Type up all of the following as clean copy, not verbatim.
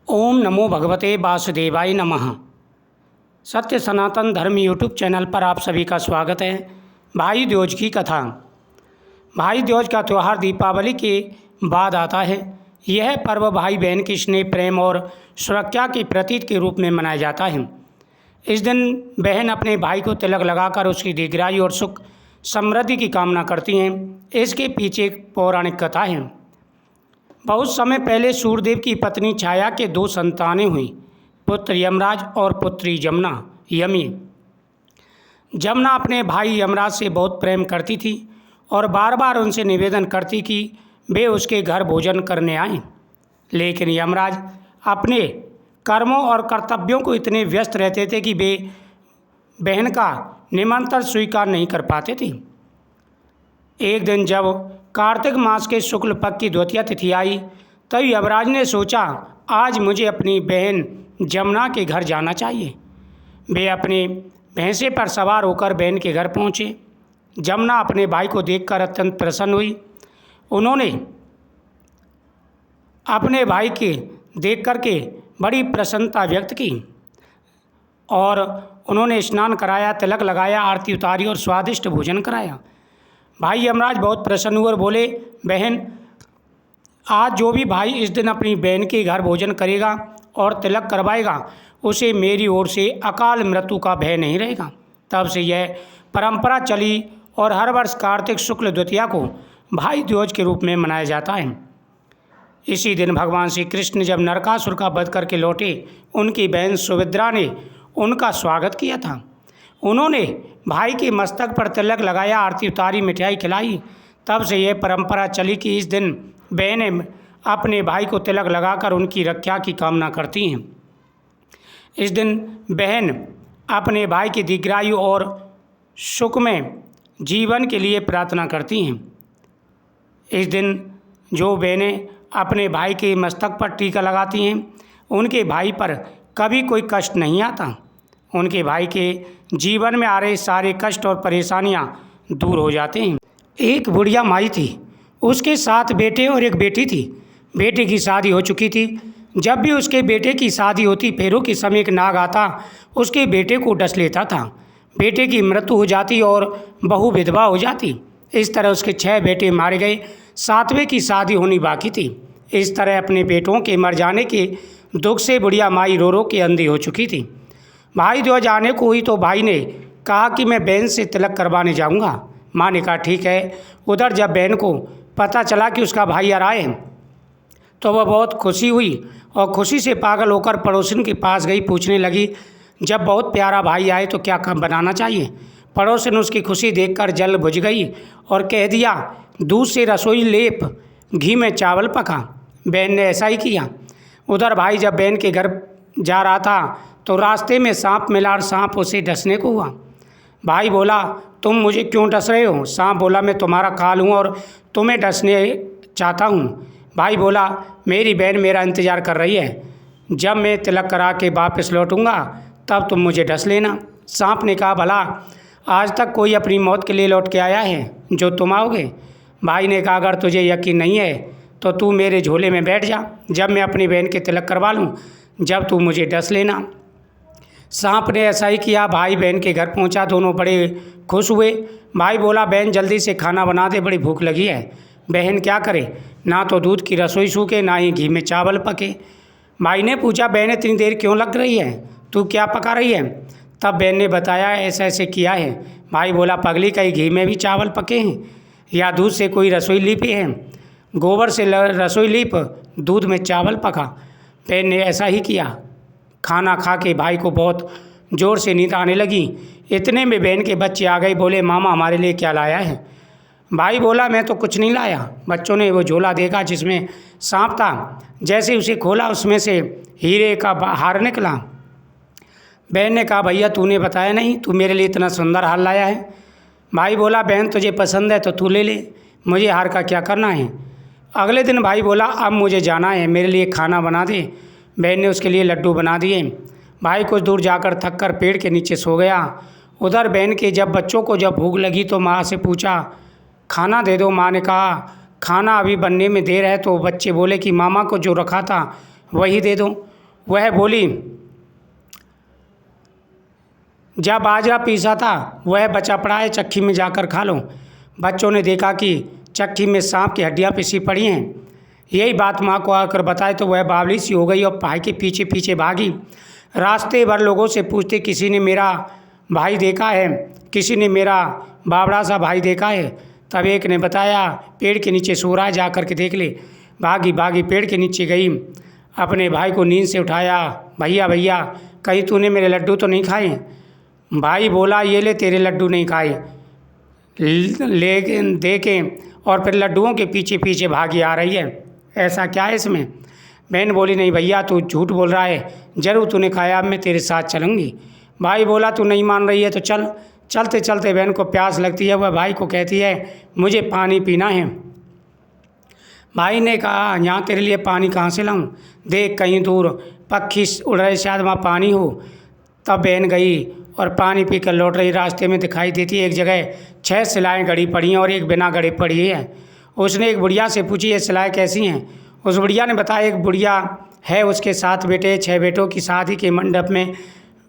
ओम नमो भगवते वासुदेवाय नमः। सत्य सनातन धर्म यूट्यूब चैनल पर आप सभी का स्वागत है। भाई दूज की कथा। भाई दूज का त्यौहार दीपावली के बाद आता है। यह पर्व भाई बहन की स्नेह, प्रेम और सुरक्षा के प्रतीक के रूप में मनाया जाता है। इस दिन बहन अपने भाई को तिलक लगाकर उसकी दीर्घायु और सुख समृद्धि की कामना करती हैं। इसके पीछे एक पौराणिक कथा है। बहुत समय पहले सूर्यदेव की पत्नी छाया के दो संतानें हुई, पुत्र यमराज और पुत्री जमुना। जमुना अपने भाई यमराज से बहुत प्रेम करती थी और बार बार उनसे निवेदन करती कि वे उसके घर भोजन करने आएं। लेकिन यमराज अपने कर्मों और कर्तव्यों को इतने व्यस्त रहते थे कि वे बहन का निमंत्रण स्वीकार नहीं कर पाते थे। एक दिन जब कार्तिक मास के शुक्ल पक्ष की द्वितीया तिथि आई, तब यमराज ने सोचा, आज मुझे अपनी बहन जमुना के घर जाना चाहिए। वे अपने भैंसे पर सवार होकर बहन के घर पहुँचे। जमुना अपने भाई को देखकर अत्यंत प्रसन्न हुई। उन्होंने अपने भाई के देख करके बड़ी प्रसन्नता व्यक्त की और उन्होंने स्नान कराया, तिलक लगाया, आरती उतारी और स्वादिष्ट भोजन कराया। भाई यमराज बहुत प्रसन्न हुए और बोले, बहन, आज जो भी भाई इस दिन अपनी बहन के घर भोजन करेगा और तिलक करवाएगा, उसे मेरी ओर से अकाल मृत्यु का भय नहीं रहेगा। तब से यह परंपरा चली और हर वर्ष कार्तिक शुक्ल द्वितीया को भाई दूज के रूप में मनाया जाता है। इसी दिन भगवान श्री कृष्ण जब नरकासुर का वध करके लौटे, उनकी बहन सुभद्रा ने उनका स्वागत किया था। उन्होंने भाई के मस्तक पर तिलक लगाया, आरती उतारी, मिठाई खिलाई। तब से यह परंपरा चली कि इस दिन बहनें अपने भाई को तिलक लगाकर उनकी रक्षा की कामना करती हैं। इस दिन बहन अपने भाई की दीर्घायु और सुखमय जीवन के लिए प्रार्थना करती हैं। इस दिन जो बहनें अपने भाई के मस्तक पर टीका लगाती हैं, उनके भाई पर कभी कोई कष्ट नहीं आता। उनके भाई के जीवन में आ रहे सारे कष्ट और परेशानियां दूर हो जाते हैं। एक बुढ़िया माई थी, उसके 7 बेटे और एक बेटी थी। बेटे की शादी हो चुकी थी। जब भी उसके बेटे की शादी होती, फेरों के समय एक नाग आता, उसके बेटे को डस लेता था। बेटे की मृत्यु हो जाती और बहू विधवा हो जाती। इस तरह उसके 6 बेटे मारे गए, 7वें की शादी होनी बाकी थी। इस तरह अपने बेटों के मर जाने के दुख से बुढ़िया माई रो रो के अंधी हो चुकी थी। भाई दूज आने को हुई तो भाई ने कहा कि मैं बहन से तिलक करवाने जाऊंगा। माँ ने कहा ठीक है। उधर जब बहन को पता चला कि उसका भाई आ रहा है, तो वह बहुत खुशी हुई और खुशी से पागल होकर पड़ोसिन के पास गई। पूछने लगी, जब बहुत प्यारा भाई आए तो क्या बनाना चाहिए। पड़ोसिन उसकी खुशी देखकर जल बुझ गई और कह दिया, दूध से रसोई लेप, घी में चावल पका। बहन ने ऐसा ही किया। उधर भाई जब बहन के घर जा रहा था तो रास्ते में सांप मिला और सांप उसे डसने को हुआ। भाई बोला, तुम मुझे क्यों डस रहे हो। सांप बोला, मैं तुम्हारा काल हूँ और तुम्हें डसने चाहता हूँ। भाई बोला, मेरी बहन मेरा इंतज़ार कर रही है, जब मैं तिलक करा के वापस लौटूंगा तब तुम मुझे डस लेना। सांप ने कहा, भला आज तक कोई अपनी मौत के लिए लौट के आया है जो तुम आओगे। भाई ने कहा, अगर तुझे यकीन नहीं है तो तू मेरे झोले में बैठ जा, जब मैं अपनी बहन के तिलक करवा लूँ, जब तू मुझे डस लेना। सांप ने ऐसा ही किया। भाई बहन के घर पहुंचा, दोनों बड़े खुश हुए। भाई बोला, बहन जल्दी से खाना बना दे, बड़ी भूख लगी है। बहन क्या करे, ना तो दूध की रसोई सूखे, ना ही घी में चावल पके। भाई ने पूछा, बहन इतनी देर क्यों लग रही है, तू क्या पका रही है। तब बहन ने बताया, ऐसे ऐसे किया है। भाई बोला, पगली, कहीं घी में भी चावल पके हैं या दूध से कोई रसोई लीपी है। गोबर से रसोई लीप, दूध में चावल पका। बहन ने ऐसा ही किया। खाना खा के भाई को बहुत ज़ोर से नींद आने लगी। इतने में बहन के बच्चे आ गए। बोले, मामा हमारे लिए क्या लाया है। भाई बोला, मैं तो कुछ नहीं लाया। बच्चों ने वो झोला देखा जिसमें सांप था। जैसे उसे खोला, उसमें से हीरे का हार निकला। बहन ने कहा, भैया तूने बताया नहीं, तू मेरे लिए इतना सुंदर हार लाया है। भाई बोला, बहन तुझे पसंद है तो तू ले ले, मुझे हार का क्या करना है। अगले दिन भाई बोला, अब मुझे जाना है, मेरे लिए खाना बना दे। बहन ने उसके लिए लड्डू बना दिए। भाई कुछ दूर जाकर थक कर पेड़ के नीचे सो गया। उधर बहन के बच्चों को जब भूख लगी तो माँ से पूछा, खाना दे दो। माँ ने कहा, खाना अभी बनने में देर है। तो बच्चे बोले कि मामा को जो रखा था वही दे दो। वह बोली, जब बाजरा पीसा था वह बचा पड़ा है, चक्की में जाकर खा लो। बच्चों ने देखा कि चक्की में सांप की हड्डियाँ पिसी पड़ी हैं। यही बात माँ को आकर बताए तो वह बावली सी हो गई और भाई के पीछे पीछे भागी। रास्ते भर लोगों से पूछते, किसी ने मेरा भाई देखा है, किसी ने मेरा बावड़ा सा भाई देखा है। तब एक ने बताया, पेड़ के नीचे सो रहा है, जा कर के देख ले। भागी भागी पेड़ के नीचे गई, अपने भाई को नींद से उठाया। भैया भैया, कहीं तूने मेरे लड्डू तो नहीं खाए? भाई बोला, ये ले तेरे लड्डू नहीं खाए, ले दे के और फिर लड्डुओं के पीछे पीछे भागी आ रही है। ऐसा क्या है इसमें? बहन बोली, नहीं भैया तू झूठ बोल रहा है, ज़रूर तूने खाया, अब मैं तेरे साथ चलूँगी। भाई बोला, तू नहीं मान रही है तो चल। चलते चलते बहन को प्यास लगती है, वह भाई को कहती है, मुझे पानी पीना है। भाई ने कहा, यहाँ तेरे लिए पानी कहाँ से लाऊं? देख कहीं दूर पक्षी उड़ रहे, शायद वहाँ पानी हो। तब बहन गई और पानी पीकर लौट रही। रास्ते में दिखाई देती है एक जगह 6 सिलाएँ गड़ी पड़ी हैं और एक बिना गड़े पड़ी है। उसने एक बुढ़िया से पूछी, ये सिलाई कैसी हैं? उस बुढ़िया ने बताया, एक बुढ़िया है, उसके 7 बेटे, 6 बेटों की शादी के मंडप में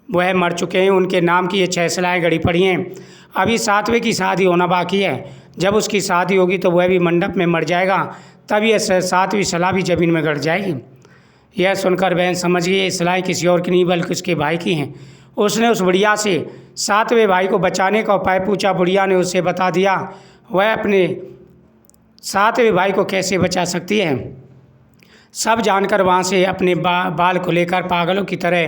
वह मर चुके हैं, उनके नाम की ये 6 सिलाएँ गड़ी पड़ी हैं। अभी 7वें की शादी होना बाकी है। जब उसकी शादी होगी तो वह भी मंडप में मर जाएगा, तब ये 7वीं सलाह भी ज़मीन में गड़ जाएगी। यह सुनकर बहन समझ गई, ये सिलाई किसी और की नहीं बल्कि उसके भाई की हैं। उसने उस बुढ़िया से 7वें भाई को बचाने का उपाय पूछा। बुढ़िया ने उससे बता दिया, वह अपने 7वें भाई को कैसे बचा सकती है। सब जानकर वहाँ से अपने बाल को लेकर पागलों की तरह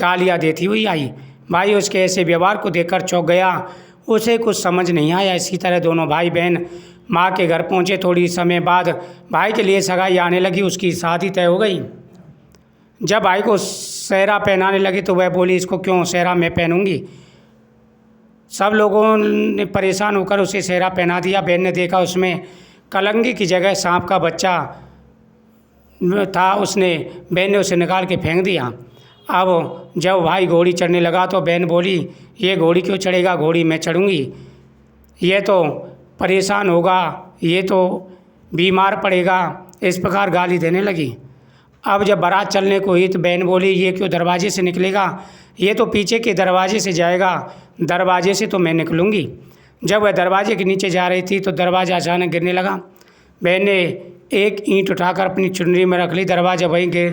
गालियाँ देती हुई आई। भाई उसके ऐसे व्यवहार को देखकर चौंक गया, उसे कुछ समझ नहीं आया। इसी तरह दोनों भाई बहन माँ के घर पहुँचे। थोड़ी समय बाद भाई के लिए सगाई आने लगी, उसकी शादी तय हो गई। जब भाई को सेहरा पहनाने लगी तो वह बोली, इसको क्यों सेहरा मैं पहनूंगी। सब लोगों ने परेशान होकर उसे सेहरा पहना दिया। बहन ने देखा उसमें कलंगी की जगह सांप का बच्चा था। बहन ने उसे निकाल के फेंक दिया। अब जब भाई घोड़ी चढ़ने लगा तो बहन बोली, ये घोड़ी क्यों चढ़ेगा, घोड़ी मैं चढ़ूंगी, ये तो परेशान होगा, ये तो बीमार पड़ेगा। इस प्रकार गाली देने लगी। अब जब बारात चलने को हुई तो बहन बोली, ये क्यों दरवाजे से निकलेगा, ये तो पीछे के दरवाजे से जाएगा, दरवाजे से तो मैं निकलूँगी। जब वह दरवाजे के नीचे जा रही थी तो दरवाज़ा अचानक गिरने लगा। बहन ने एक ईंट उठाकर अपनी चुनरी में रख ली, दरवाज़ा वहीं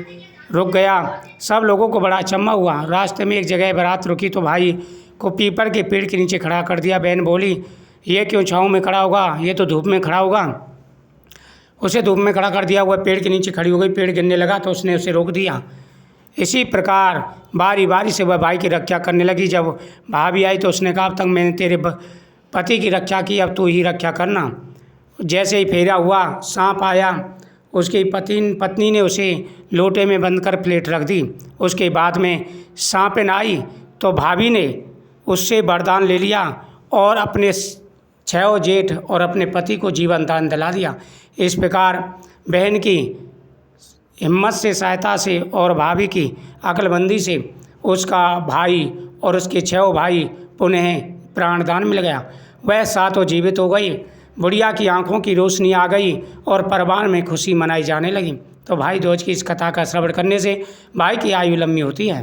रुक गया। सब लोगों को बड़ा अचंभा हुआ। रास्ते में एक जगह बारात रुकी तो भाई को पीपल के पेड़ के नीचे खड़ा कर दिया। बहन बोली, ये क्यों छाँव में खड़ा होगा, ये तो धूप में खड़ा होगा। उसे धूप में खड़ा कर दिया, वह पेड़ के नीचे खड़ी हो गई। पेड़ गिरने लगा तो उसने उसे रोक दिया। इसी प्रकार बारी बारी से वह भाई की रक्षा करने लगी। जब भाभी आई तो उसने कहा, अब तक मैंने तेरे पति की रक्षा की, अब तू ही रक्षा करना। जैसे ही फेरा हुआ, सांप आया, उसकी पत्नी ने उसे लोटे में बंद कर प्लेट रख दी। उसके बाद में सांपिन आई तो भाभी ने उससे वरदान ले लिया और अपने 6 जेठ और अपने पति को जीवन दान दिला दिया। इस प्रकार बहन की हिम्मत से, सहायता से और भाभी की अक्लबंदी से उसका भाई और उसके 6 भाई पुनः प्राणदान मिल गया। वह 7 जीवित हो गई। बुढ़िया की आंखों की रोशनी आ गई और परिवार में खुशी मनाई जाने लगी। तो भाई दूज की इस कथा का श्रवण करने से भाई की आयु लंबी होती है।